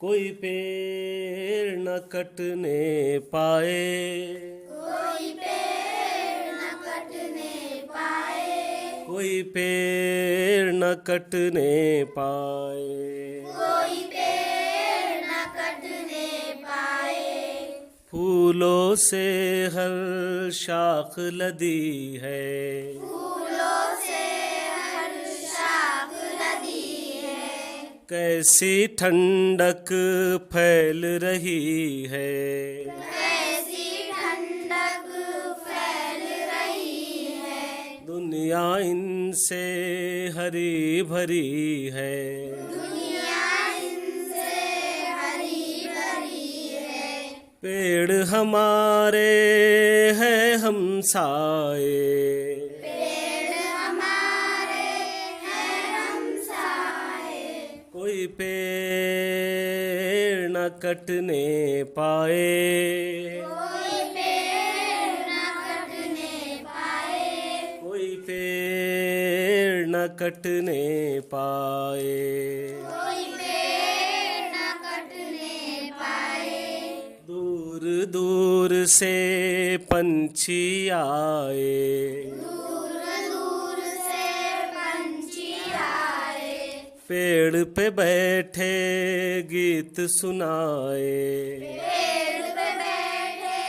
कोई पेड़ न कटने पाए, कोई पेड़ न कटने पाए, कोई पेड़ न कटने पाए, कोई पेड़ न कटने पाए। फूलों से हर शाख लदी है, फूलों से हर शाख लदी है, कैसी ठंडक फैल रही है, कैसी ठंडक फैल रही है। दुनिया इनसे हरी भरी है, दुनिया इनसे हरी भरी है, पेड़ हमारे हैं हमसाए, पेड़ हमारे हैं हमसाए, कोई पेड़ न कटने पाए, कोई पेड़ न कटने पाए, कोई पेड़ न कटने पाए, कोई पेड़ न कटने पाए। दूर दूर से पंछी आए, दूर दूर से पंछी आए, पेड़ पे बैठे गीत सुनाए, पेड़ पे बैठे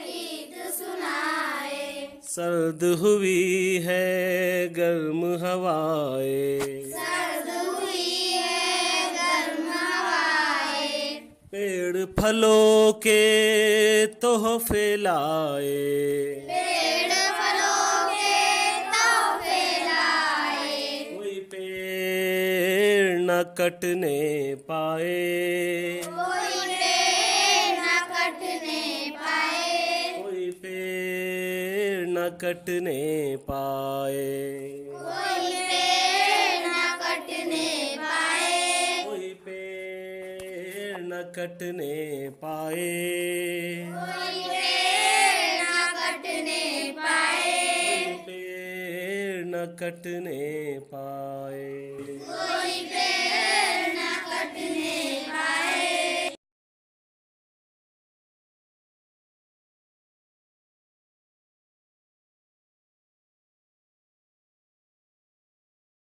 गीत सुनाए, सर्द हुई है गर्म हवाएं, सर्द हुई है गर्म हवाएं, पेड़ फलों के तोहफे लाए, पेड़ फलों के तोहफे लाए, कोई पेड़ न कटने पाए, कोई पेड़ न कटने पाए, कोई पेड़ न कटने पाए, कोई पेड़ न कटने पाए, कोई पेड़ न कटने पाए, कोई पेड़ न कटने पाए, कोई पेड़ न कटने पाए।